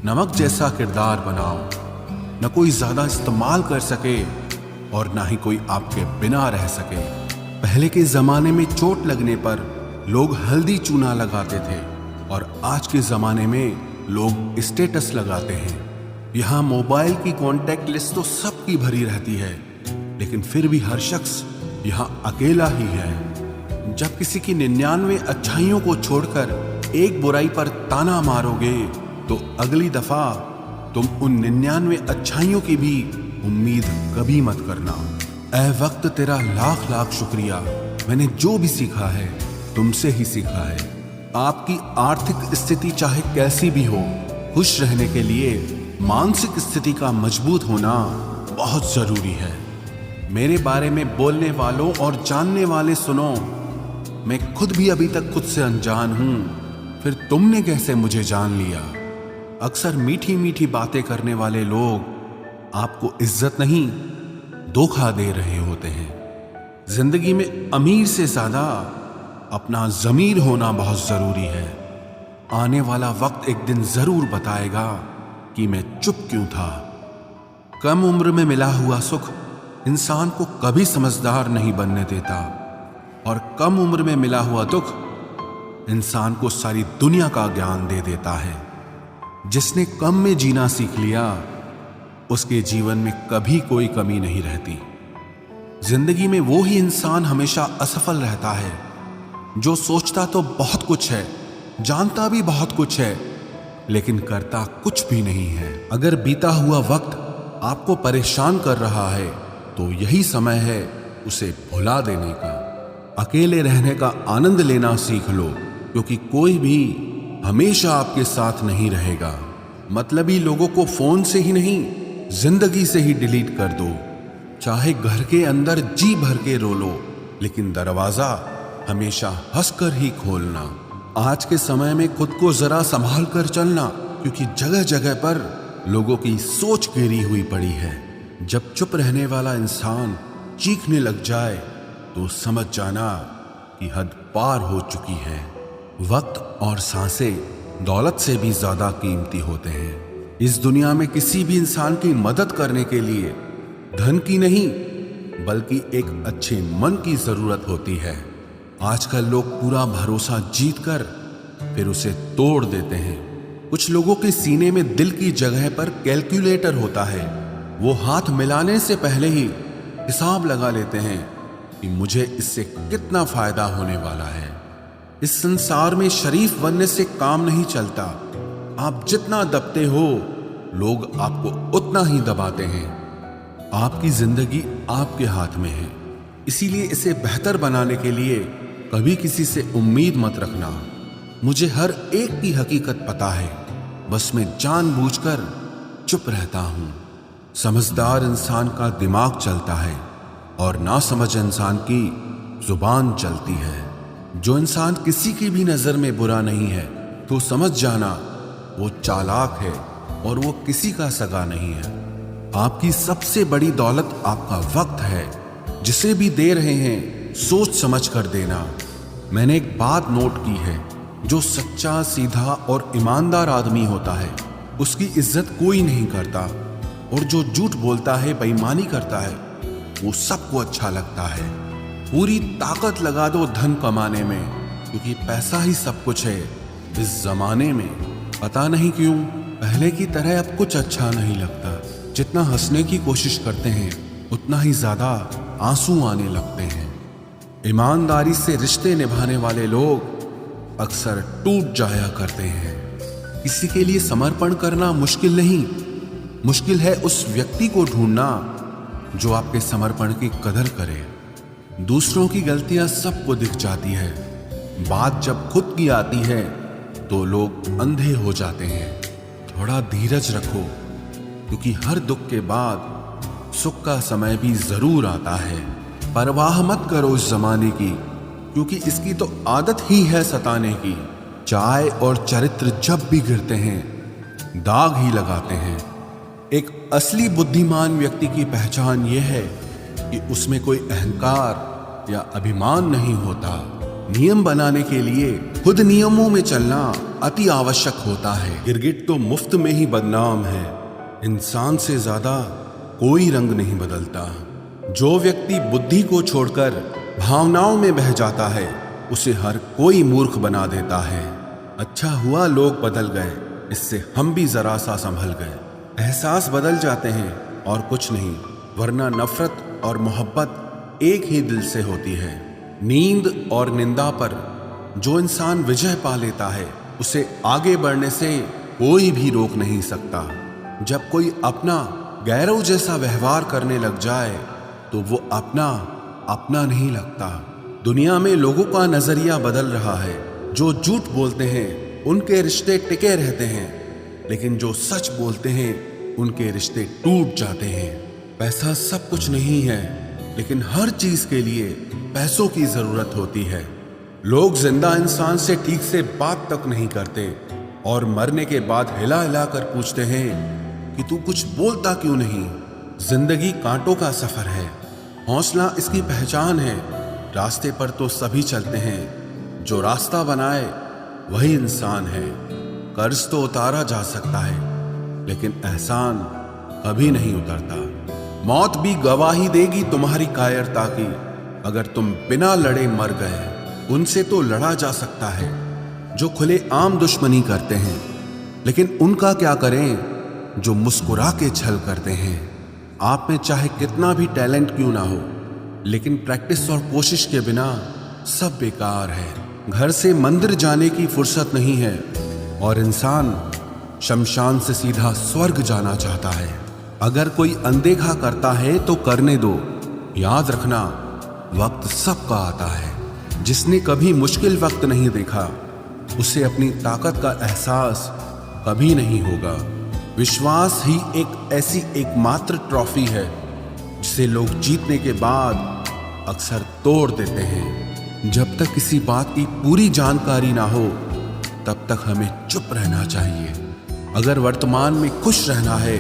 नमक जैसा किरदार बनाओ, न कोई ज्यादा इस्तेमाल कर सके और ना ही कोई आपके बिना रह सके। पहले के जमाने में चोट लगने पर लोग हल्दी चूना लगाते थे और आज के जमाने में लोग स्टेटस लगाते हैं। यहाँ मोबाइल की कॉन्टैक्ट लिस्ट तो सबकी भरी रहती है, लेकिन फिर भी हर शख्स यहाँ अकेला ही है। जब किसी की 99 अच्छाइयों को छोड़कर एक बुराई पर ताना मारोगे तो अगली दफा तुम उन 99 अच्छाइयों की भी उम्मीद कभी मत करना। ऐ वक्त तेरा लाख लाख शुक्रिया, मैंने जो भी सीखा है तुमसे ही सीखा है। आपकी आर्थिक स्थिति चाहे कैसी भी हो, खुश रहने के लिए मानसिक स्थिति का मजबूत होना बहुत जरूरी है। मेरे बारे में बोलने वालों और जानने वाले सुनो, मैं खुद भी अभी तक खुद से अनजान हूं, फिर तुमने कैसे मुझे जान लिया। अक्सर मीठी मीठी बातें करने वाले लोग आपको इज्जत नहीं धोखा दे रहे होते हैं। जिंदगी में अमीर से ज्यादा अपना ज़मीर होना बहुत जरूरी है। आने वाला वक्त एक दिन जरूर बताएगा कि मैं चुप क्यों था। कम उम्र में मिला हुआ सुख इंसान को कभी समझदार नहीं बनने देता और कम उम्र में मिला हुआ दुख इंसान को सारी दुनिया का ज्ञान दे देता है। जिसने कम में जीना सीख लिया उसके जीवन में कभी कोई कमी नहीं रहती। जिंदगी में वो ही इंसान हमेशा असफल रहता है जो सोचता तो बहुत कुछ है, जानता भी बहुत कुछ है, लेकिन करता कुछ भी नहीं है। अगर बीता हुआ वक्त आपको परेशान कर रहा है तो यही समय है उसे भुला देने का। अकेले रहने का आनंद लेना सीख लो, क्योंकि कोई भी हमेशा आपके साथ नहीं रहेगा। मतलबी लोगों को फोन से ही नहीं, जिंदगी से ही डिलीट कर दो। चाहे घर के अंदर जी भर के रो लो, लेकिन दरवाजा हमेशा हंसकर ही खोलना। आज के समय में खुद को जरा संभाल कर चलना, क्योंकि जगह जगह पर लोगों की सोच गिरी हुई पड़ी है। जब चुप रहने वाला इंसान चीखने लग जाए तो समझ जाना कि हद पार हो चुकी है। वक्त और सांसें दौलत से भी ज्यादा कीमती होते हैं। इस दुनिया में किसी भी इंसान की मदद करने के लिए धन की नहीं, बल्कि एक अच्छे मन की जरूरत होती है। आजकल लोग पूरा भरोसा जीतकर फिर उसे तोड़ देते हैं। कुछ लोगों के सीने में दिल की जगह पर कैलकुलेटर होता है। वो हाथ मिलाने से पहले ही हिसाब लगा लेते हैं कि मुझे इससे कितना फायदा होने वाला है। इस संसार में शरीफ बनने से काम नहीं चलता। आप जितना दबते हो, लोग आपको उतना ही दबाते हैं। आपकी जिंदगी आपके हाथ में है, इसीलिए इसे बेहतर बनाने के लिए कभी किसी से उम्मीद मत रखना। मुझे हर एक की हकीकत पता है, बस मैं जानबूझकर चुप रहता हूं। समझदार इंसान का दिमाग चलता है और नासमझ इंसान की जुबान चलती है। जो इंसान किसी की भी नजर में बुरा नहीं है तो समझ जाना वो चालाक है और वो किसी का सगा नहीं है। आपकी सबसे बड़ी दौलत आपका वक्त है। जिसे भी दे रहे हैं सोच समझ कर देना। मैंने एक बात नोट की है, जो सच्चा, सीधा और ईमानदार आदमी होता है उसकी इज्जत कोई नहीं करता, और जो झूठ बोलता है, बेईमानी करता है, वो सबको अच्छा लगता है। पूरी ताकत लगा दो धन कमाने में, क्योंकि पैसा ही सब कुछ है इस जमाने में। पता नहीं क्यों पहले की तरह अब कुछ अच्छा नहीं लगता। जितना हंसने की कोशिश करते हैं उतना ही ज्यादा आंसू आने लगते हैं। ईमानदारी से रिश्ते निभाने वाले लोग अक्सर टूट जाया करते हैं। किसी के लिए समर्पण करना मुश्किल नहीं, मुश्किल है उस व्यक्ति को ढूंढना जो आपके समर्पण की कदर करे। दूसरों की गलतियां सबको दिख जाती है, बात जब खुद की आती है तो लोग अंधे हो जाते हैं। थोड़ा धीरज रखो, क्योंकि हर दुख के बाद सुख का समय भी जरूर आता है। परवाह मत करो इस जमाने की, क्योंकि इसकी तो आदत ही है सताने की। चाय और चरित्र जब भी गिरते हैं दाग ही लगाते हैं। एक असली बुद्धिमान व्यक्ति की पहचान यह है कि उसमें कोई अहंकार या अभिमान नहीं होता। नियम बनाने के लिए खुद नियमों में चलना अति आवश्यक होता है। गिरगिट तो मुफ्त में ही बदनाम है। इंसान से ज्यादा कोई रंग नहीं बदलता। जो व्यक्ति बुद्धि को छोड़कर भावनाओं में बह जाता है उसे हर कोई मूर्ख बना देता है। अच्छा हुआ लोग बदल गए, इससे हम भी जरा सा संभल गए। एहसास बदल जाते हैं और कुछ नहीं, वरना नफरत और मोहब्बत एक ही दिल से होती है। नींद और निंदा पर जो इंसान विजय पा लेता है उसे आगे बढ़ने से कोई भी रोक नहीं सकता। जब कोई अपना गैरों जैसा व्यवहार करने लग जाए तो वो अपना नहीं लगता। दुनिया में लोगों का नजरिया बदल रहा है। जो झूठ बोलते हैं उनके रिश्ते टिके रहते हैं, लेकिन जो सच बोलते हैं उनके रिश्ते टूट जाते हैं। पैसा सब कुछ नहीं है, लेकिन हर चीज के लिए पैसों की जरूरत होती है। लोग जिंदा इंसान से ठीक से बात तक नहीं करते और मरने के बाद हिला हिला कर पूछते हैं कि तू कुछ बोलता क्यों नहीं। जिंदगी कांटों का सफर है, हौसला इसकी पहचान है। रास्ते पर तो सभी चलते हैं, जो रास्ता बनाए वही इंसान है। कर्ज तो उतारा जा सकता है, लेकिन एहसान कभी नहीं उतरता। मौत भी गवाही देगी तुम्हारी कायरता की। अगर तुम बिना लड़े मर गए, उनसे तो लड़ा जा सकता है जो खुले आम दुश्मनी करते हैं, लेकिन उनका क्या करें जो मुस्कुरा के छल करते हैं। आप में चाहे कितना भी टैलेंट क्यों ना हो, लेकिन प्रैक्टिस और कोशिश के बिना सब बेकार है। घर से मंदिर जाने की फुर्सत नहीं है और इंसान शमशान से सीधा स्वर्ग जाना चाहता है। अगर कोई अनदेखा करता है तो करने दो। याद रखना, वक्त सबका आता है। जिसने कभी मुश्किल वक्त नहीं देखा उसे अपनी ताकत का एहसास कभी नहीं होगा। विश्वास ही एक ऐसी एकमात्र ट्रॉफी है जिसे लोग जीतने के बाद अक्सर तोड़ देते हैं। जब तक किसी बात की पूरी जानकारी ना हो तब तक हमें चुप रहना चाहिए। अगर वर्तमान में खुश रहना है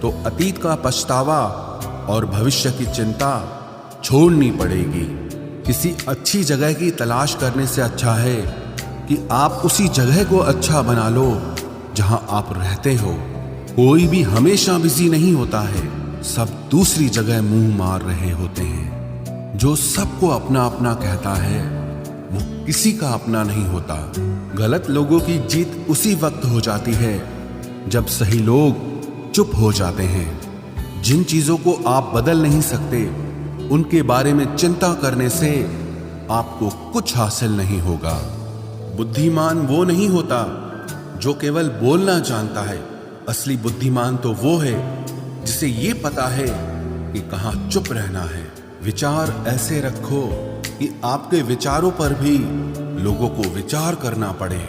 तो अतीत का पछतावा और भविष्य की चिंता छोड़नी पड़ेगी। किसी अच्छी जगह की तलाश करने से अच्छा है कि आप उसी जगह को अच्छा बना लो जहां आप रहते हो। कोई भी हमेशा बिजी नहीं होता है, सब दूसरी जगह मुंह मार रहे होते हैं। जो सबको अपना अपना कहता है वो किसी का अपना नहीं होता। गलत लोगों की जीत उसी वक्त हो जाती है जब सही लोग चुप हो जाते हैं। जिन चीजों को आप बदल नहीं सकते उनके बारे में चिंता करने से आपको कुछ हासिल नहीं होगा। बुद्धिमान वो नहीं होता जो केवल बोलना जानता है। असली बुद्धिमान तो वो है जिसे ये पता है कि कहाँ चुप रहना है। विचार ऐसे रखो कि आपके विचारों पर भी लोगों को विचार करना पड़े।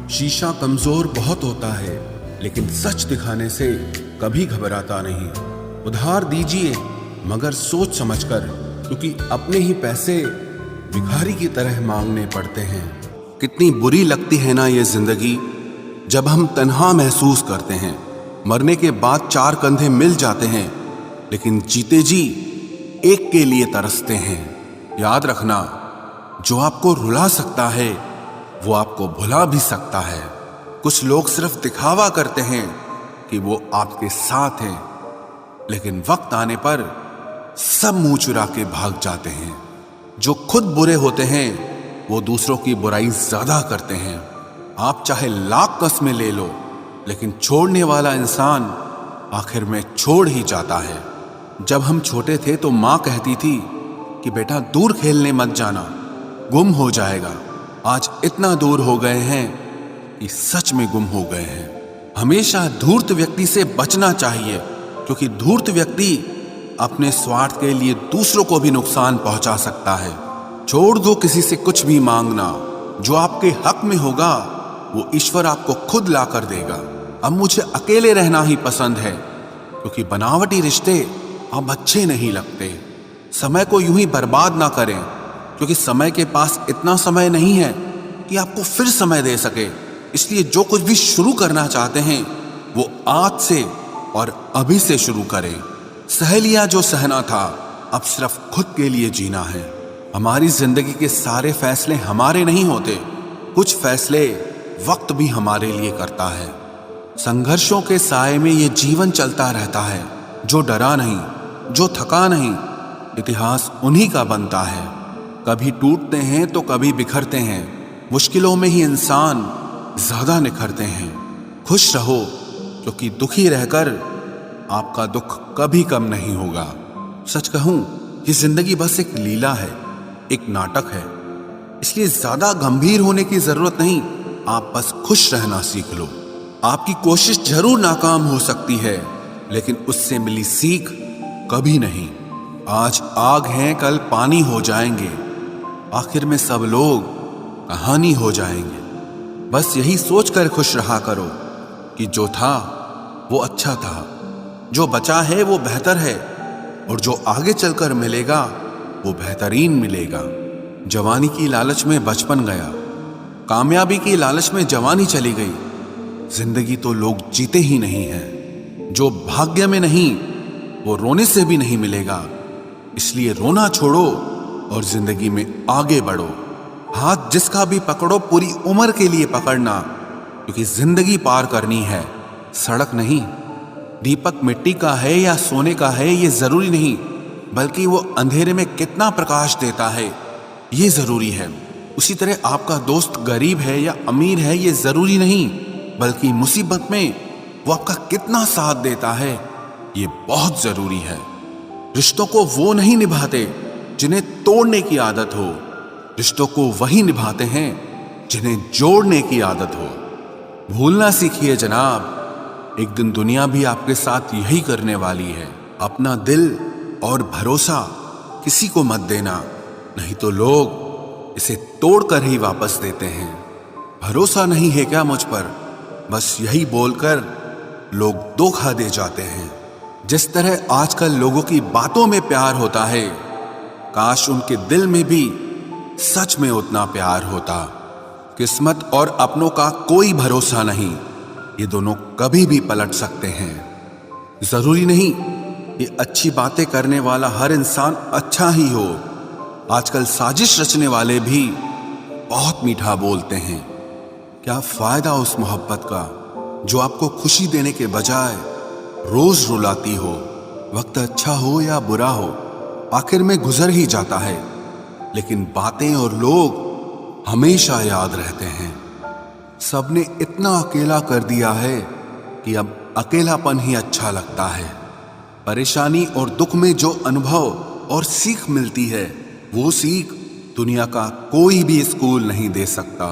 शीशा कमजोर बहुत होता है, लेकिन सच दिखाने से कभी घबराता नहीं। उधार दीजिए मगर सोच समझकर, क्योंकि अपने ही पैसे भिखारी की तरह मांगने पड़ते हैं। कितनी बुरी लगती है ना ये जिंदगी जब हम तन्हा महसूस करते हैं। मरने के बाद चार कंधे मिल जाते हैं, लेकिन जीते जी एक के लिए तरसते हैं। याद रखना, जो आपको रुला सकता है वो आपको भुला भी सकता है। कुछ लोग सिर्फ दिखावा करते हैं कि वो आपके साथ हैं, लेकिन वक्त आने पर सब मुंह चुरा के भाग जाते हैं। जो खुद बुरे होते हैं वो दूसरों की बुराई ज्यादा करते हैं। आप चाहे लाख कस्में ले लो, लेकिन छोड़ने वाला इंसान आखिर में छोड़ ही जाता है। जब हम छोटे थे तो माँ कहती थी कि बेटा दूर खेलने मत जाना, गुम हो जाएगा। आज इतना दूर हो गए हैं कि सच में गुम हो गए हैं। हमेशा धूर्त व्यक्ति से बचना चाहिए, क्योंकि धूर्त व्यक्ति अपने स्वार्थ के लिए दूसरों को भी नुकसान पहुंचा सकता है। छोड़ दो किसी से कुछ भी मांगना। जो आपके हक में होगा वो ईश्वर आपको खुद ला कर देगा। अब मुझे अकेले रहना ही पसंद है, क्योंकि बनावटी रिश्ते अब अच्छे नहीं लगते। समय को यूं ही बर्बाद ना करें, क्योंकि समय के पास इतना समय नहीं है कि आपको फिर समय दे सके। इसलिए जो कुछ भी शुरू करना चाहते हैं वो आज से और अभी से शुरू करें। सह लिया जो सहना था, अब सिर्फ खुद के लिए जीना है। हमारी जिंदगी के सारे फैसले हमारे नहीं होते। कुछ फैसले वक्त भी हमारे लिए करता है। संघर्षों के साए में ये जीवन चलता रहता है। जो डरा नहीं, जो थका नहीं, इतिहास उन्हीं का बनता है। कभी टूटते हैं तो कभी बिखरते हैं। मुश्किलों में ही इंसान ज्यादा निखरते हैं। खुश रहो, क्योंकि दुखी रहकर आपका दुख कभी कम नहीं होगा। सच कहूं, ये जिंदगी बस एक लीला है, एक नाटक है। इसलिए ज्यादा गंभीर होने की जरूरत नहीं। आप बस खुश रहना सीख लो। आपकी कोशिश जरूर नाकाम हो सकती है, लेकिन उससे मिली सीख कभी नहीं। आज आग हैं, कल पानी हो जाएंगे। आखिर में सब लोग कहानी हो जाएंगे। बस यही सोचकर खुश रहा करो कि जो था वो अच्छा था, जो बचा है वो बेहतर है, और जो आगे चलकर मिलेगा वो बेहतरीन मिलेगा। जवानी की लालच में बचपन गया, कामयाबी की लालच में जवानी चली गई। जिंदगी तो लोग जीते ही नहीं हैं। जो भाग्य में नहीं वो रोने से भी नहीं मिलेगा। इसलिए रोना छोड़ो और जिंदगी में आगे बढ़ो। हाथ जिसका भी पकड़ो पूरी उम्र के लिए पकड़ना, क्योंकि जिंदगी पार करनी है, सड़क नहीं। दीपक मिट्टी का है या सोने का है ये जरूरी नहीं, बल्कि वो अंधेरे में कितना प्रकाश देता है ये जरूरी है। उसी तरह आपका दोस्त गरीब है या अमीर है ये जरूरी नहीं, बल्कि मुसीबत में वो आपका कितना साथ देता है ये बहुत जरूरी है। रिश्तों को वो नहीं निभाते जिन्हें तोड़ने की आदत हो, रिश्तों को वही निभाते हैं जिन्हें जोड़ने की आदत हो। भूलना सीखिए जनाब, एक दिन दुनिया भी आपके साथ यही करने वाली है। अपना दिल और भरोसा किसी को मत देना, नहीं तो लोग इसे तोड़कर ही वापस देते हैं। भरोसा नहीं है क्या मुझ पर, बस यही बोलकर लोग धोखा दे जाते हैं। जिस तरह आजकल लोगों की बातों में प्यार होता है, काश उनके दिल में भी सच में उतना प्यार होता। किस्मत और अपनों का कोई भरोसा नहीं, ये दोनों कभी भी पलट सकते हैं। जरूरी नहीं ये अच्छी बातें करने वाला हर इंसान अच्छा ही हो। आजकल साजिश रचने वाले भी बहुत मीठा बोलते हैं। क्या फायदा उस मोहब्बत का जो आपको खुशी देने के बजाय रोज रुलाती हो। वक्त अच्छा हो या बुरा हो, आखिर में गुजर ही जाता है, लेकिन बातें और लोग हमेशा याद रहते हैं। सबने इतना अकेला कर दिया है कि अब अकेलापन ही अच्छा लगता है। परेशानी और दुख में जो अनुभव और सीख मिलती है, वो सीख दुनिया का कोई भी स्कूल नहीं दे सकता।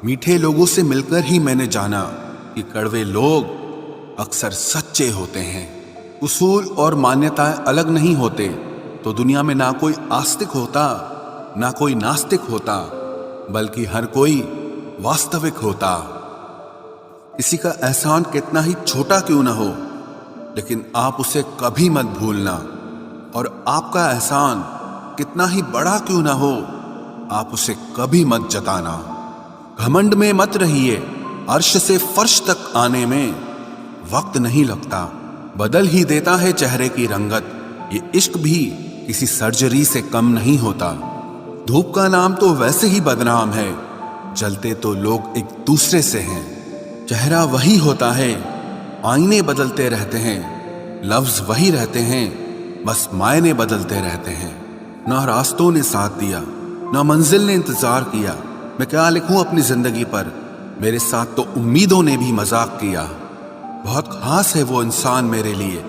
मीठे लोगों से मिलकर ही मैंने जाना कि कड़वे लोग अक्सर सच्चे होते हैं। उसूल और मान्यताएं अलग नहीं होते तो दुनिया में ना कोई आस्तिक होता, ना कोई नास्तिक होता, बल्कि हर कोई वास्तविक होता। किसी का एहसान कितना ही छोटा क्यों ना हो, लेकिन आप उसे कभी मत भूलना। और आपका एहसान कितना ही बड़ा क्यों ना हो, आप उसे कभी मत जताना। घमंड में मत रहिए, अर्श से फर्श तक आने में वक्त नहीं लगता, बदल ही देता है चेहरे की रंगत। ये इश्क भी किसी सर्जरी से कम नहीं होता। धूप का नाम तो वैसे ही बदनाम है, जलते तो लोग एक दूसरे से हैं। चेहरा वही होता है, आईने बदलते रहते हैं, लफ्ज वही रहते हैं, बस मायने बदलते रहते हैं। ना रास्तों ने साथ दिया, ना मंजिल ने इंतजार किया। मैं क्या लिखूं अपनी जिंदगी पर, मेरे साथ तो उम्मीदों ने भी मजाक किया। बहुत खास है वो इंसान मेरे लिए,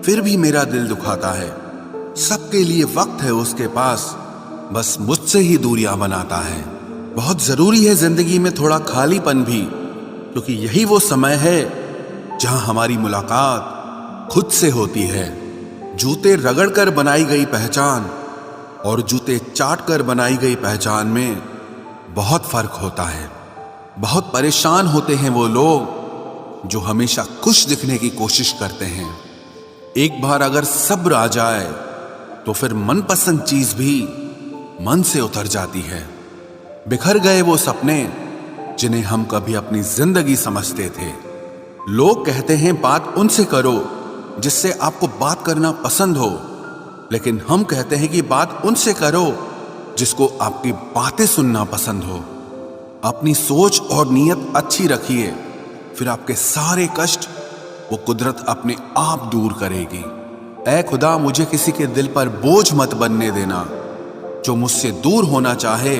फिर भी मेरा दिल दुखाता है। सबके लिए वक्त है उसके पास, बस मुझसे ही दूरियां बनाता है। बहुत जरूरी है जिंदगी में थोड़ा खालीपन भी, क्योंकि यही वो समय है जहां हमारी मुलाकात खुद से होती है। जूते रगड़कर बनाई गई पहचान और जूते चाटकर बनाई गई पहचान में बहुत फर्क होता है। बहुत परेशान होते हैं वो लोग जो हमेशा खुश दिखने की कोशिश करते हैं। एक बार अगर सब्र आ जाए तो फिर मनपसंद चीज भी मन से उतर जाती है। बिखर गए वो सपने जिन्हें हम कभी अपनी जिंदगी समझते थे। लोग कहते हैं बात उनसे करो जिससे आपको बात करना पसंद हो, लेकिन हम कहते हैं कि बात उनसे करो जिसको आपकी बातें सुनना पसंद हो। अपनी सोच और नीयत अच्छी रखिए, फिर आपके सारे कष्ट वो कुदरत अपने आप दूर करेगी। ऐ खुदा, मुझे किसी के दिल पर बोझ मत बनने देना। जो मुझसे दूर होना चाहे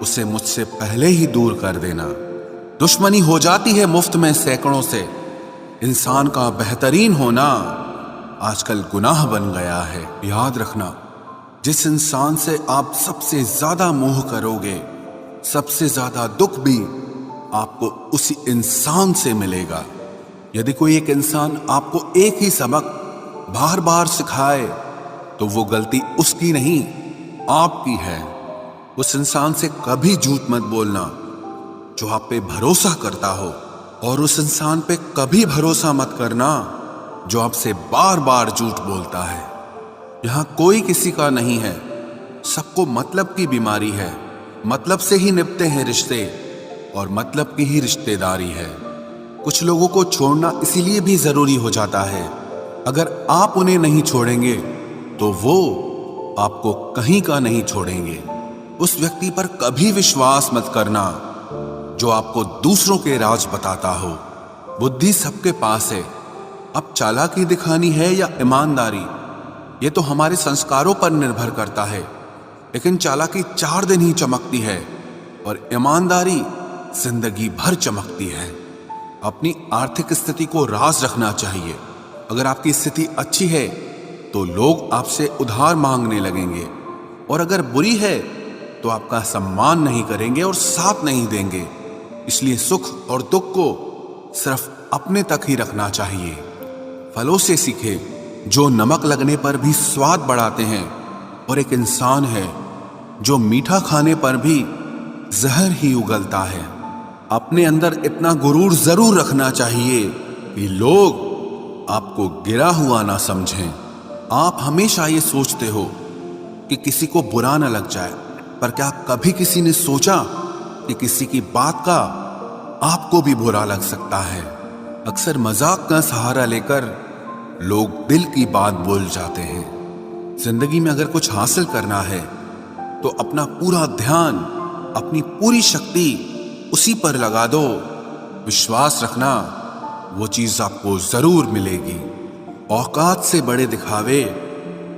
उसे मुझसे पहले ही दूर कर देना। दुश्मनी हो जाती है मुफ्त में सैकड़ों से। इंसान का बेहतरीन होना आजकल गुनाह बन गया है। याद रखना, जिस इंसान से आप सबसे ज्यादा मोह करोगे, सबसे ज्यादा दुख भी आपको उसी इंसान से मिलेगा। यदि कोई एक इंसान आपको एक ही सबक बार बार सिखाए तो वो गलती उसकी नहीं, आपकी है। उस इंसान से कभी झूठ मत बोलना जो आप पे भरोसा करता हो, और उस इंसान पे कभी भरोसा मत करना जो आपसे बार बार झूठ बोलता है। यहां कोई किसी का नहीं है, सबको मतलब की बीमारी है। मतलब से ही निपटे हैं रिश्ते, और मतलब की ही रिश्तेदारी है। कुछ लोगों को छोड़ना इसीलिए भी जरूरी हो जाता है, अगर आप उन्हें नहीं छोड़ेंगे तो वो आपको कहीं का नहीं छोड़ेंगे। उस व्यक्ति पर कभी विश्वास मत करना जो आपको दूसरों के राज बताता हो। बुद्धि सबके पास है, अब चालाकी दिखानी है या ईमानदारी, ये तो हमारे संस्कारों पर निर्भर करता है। लेकिन चालाकी 4 दिन ही चमकती है और ईमानदारी जिंदगी भर चमकती है। अपनी आर्थिक स्थिति को राज रखना चाहिए। अगर आपकी स्थिति अच्छी है तो लोग आपसे उधार मांगने लगेंगे, और अगर बुरी है तो आपका सम्मान नहीं करेंगे और साथ नहीं देंगे। इसलिए सुख और दुख को सिर्फ अपने तक ही रखना चाहिए। फलों से सीखे जो नमक लगने पर भी स्वाद बढ़ाते हैं, और एक इंसान है जो मीठा खाने पर भी जहर ही उगलता है। अपने अंदर इतना गुरूर जरूर रखना चाहिए कि लोग आपको गिरा हुआ ना समझें। आप हमेशा ये सोचते हो कि किसी को बुरा ना लग जाए, पर क्या कभी किसी ने सोचा कि किसी की बात का आपको भी बुरा लग सकता है? अक्सर मजाक का सहारा लेकर लोग दिल की बात बोल जाते हैं। जिंदगी में अगर कुछ हासिल करना है तो अपना पूरा ध्यान, अपनी पूरी शक्ति उसी पर लगा दो। विश्वास रखना, वो चीज आपको जरूर मिलेगी। औकात से बड़े दिखावे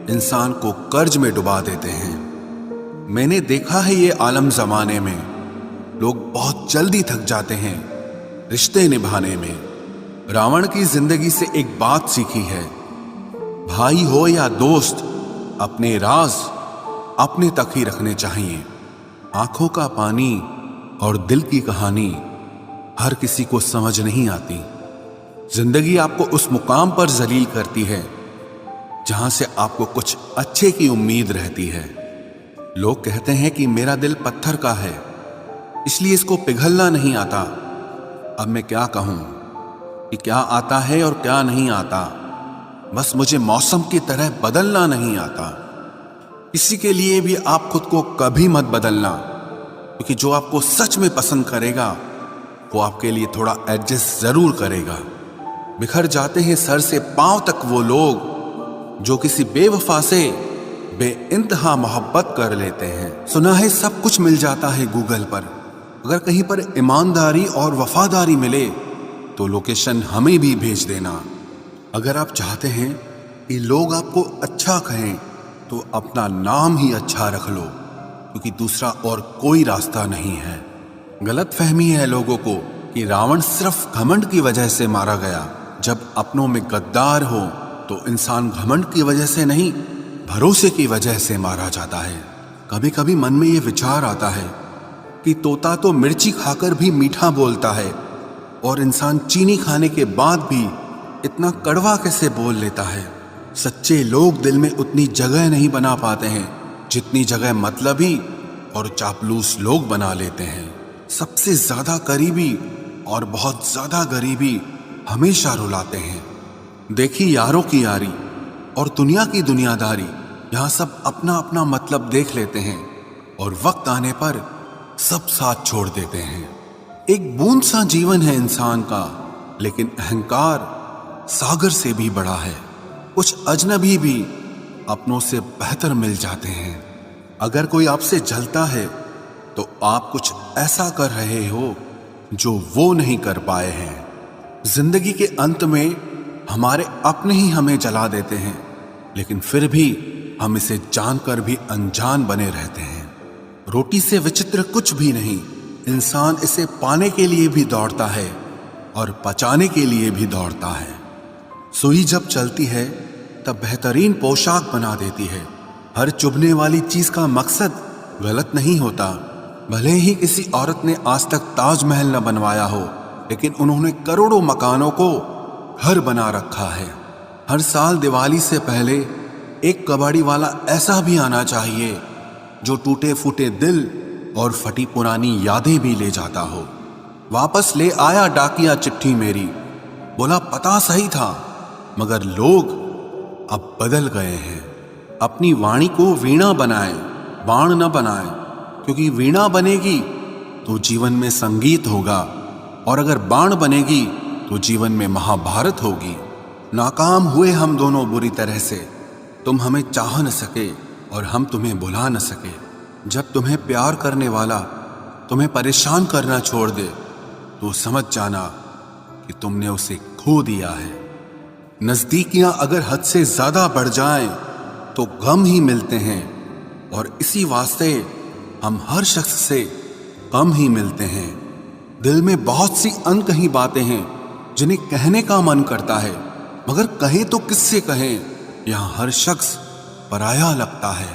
इंसान को कर्ज में डुबा देते हैं। मैंने देखा है ये आलम जमाने में लोग बहुत जल्दी थक जाते हैं रिश्ते निभाने में। रावण की जिंदगी से एक बात सीखी है, भाई हो या दोस्त, अपने राज अपने तक ही रखने चाहिए। आंखों का पानी और दिल की कहानी हर किसी को समझ नहीं आती। जिंदगी आपको उस मुकाम पर जलील करती है जहां से आपको कुछ अच्छे की उम्मीद रहती है। लोग कहते हैं कि मेरा दिल पत्थर का है, इसलिए इसको पिघलना नहीं आता। अब मैं क्या कहूं कि क्या आता है और क्या नहीं आता। बस मुझे मौसम की तरह बदलना नहीं आता। इसी के लिए भी आप खुद को कभी मत बदलना, क्योंकि जो आपको सच में पसंद करेगा वो आपके लिए थोड़ा एडजस्ट जरूर करेगा। बिखर जाते हैं सर से पांव तक वो लोग जो किसी बेवफा से बेइंतहा मोहब्बत कर लेते हैं। सुना है सब कुछ मिल जाता है गूगल पर। अगर कहीं पर ईमानदारी और वफादारी मिले तो लोकेशन हमें भी भेज देना। अगर आप चाहते हैं कि लोग आपको अच्छा कहें तो अपना नाम ही अच्छा रख लो, क्योंकि दूसरा और कोई रास्ता नहीं है। गलत फहमी है लोगों को कि रावण सिर्फ घमंड की वजह से मारा गया। जब अपनों में गद्दार हो तो इंसान घमंड की वजह से नहीं, भरोसे की वजह से मारा जाता है। कभी कभी मन में ये विचार आता है कि तोता तो मिर्ची खाकर भी मीठा बोलता है, और इंसान चीनी खाने के बाद भी इतना कड़वा कैसे बोल लेता है। सच्चे लोग दिल में उतनी जगह नहीं बना पाते हैं जितनी जगह मतलबी और चापलूस लोग बना लेते हैं। सबसे ज्यादा करीबी और बहुत ज्यादा गरीबी हमेशा रुलाते हैं। देखी यारों की यारी और दुनिया की दुनियादारी, यहाँ सब अपना अपना मतलब देख लेते हैं और वक्त आने पर सब साथ छोड़ देते हैं। एक बूंद सा जीवन है इंसान का, लेकिन अहंकार सागर से भी बड़ा है। कुछ अजनबी भी अपनों से बेहतर मिल जाते हैं। अगर कोई आपसे जलता है तो आप कुछ ऐसा कर रहे हो जो वो नहीं कर पाए हैं। जिंदगी के अंत में हमारे अपने ही हमें जला देते हैं, लेकिन फिर भी हम इसे जानकर भी अनजान बने रहते हैं। रोटी से विचित्र कुछ भी नहीं, इंसान इसे पाने के लिए भी दौड़ता है और पचाने के लिए भी दौड़ता है। सुई जब चलती है तब बेहतरीन पोशाक बना देती है। हर चुभने वाली चीज का मकसद गलत नहीं होता। भले ही किसी औरत ने आज तक ताजमहल न बनवाया हो, लेकिन उन्होंने करोड़ों मकानों को घर बना रखा है। हर साल दिवाली से पहले एक कबाड़ी वाला ऐसा भी आना चाहिए जो टूटे फूटे दिल और फटी पुरानी यादें भी ले जाता हो। वापस ले आया डाकिया चिट्ठी मेरी, बोला पता सही था मगर लोग अब बदल गए हैं। अपनी वाणी को वीणा बनाए, बाण न बनाए, क्योंकि वीणा बनेगी तो जीवन में संगीत होगा, और अगर बाण बनेगी तो जीवन में महाभारत होगी। नाकाम हुए हम दोनों बुरी तरह से। तुम हमें चाह न सके और हम तुम्हें बुला न सके। जब तुम्हें प्यार करने वाला तुम्हें परेशान करना छोड़ दे तो समझ जाना कि तुमने उसे खो दिया है। नजदीकियां अगर हद से ज्यादा बढ़ जाएं तो गम ही मिलते हैं, और इसी वास्ते हम हर शख्स से कम ही मिलते हैं। दिल में बहुत सी अनकही बातें हैं जिन्हें कहने का मन करता है, मगर कहें तो किससे कहें। यहाँ हर शख्स पराया लगता है।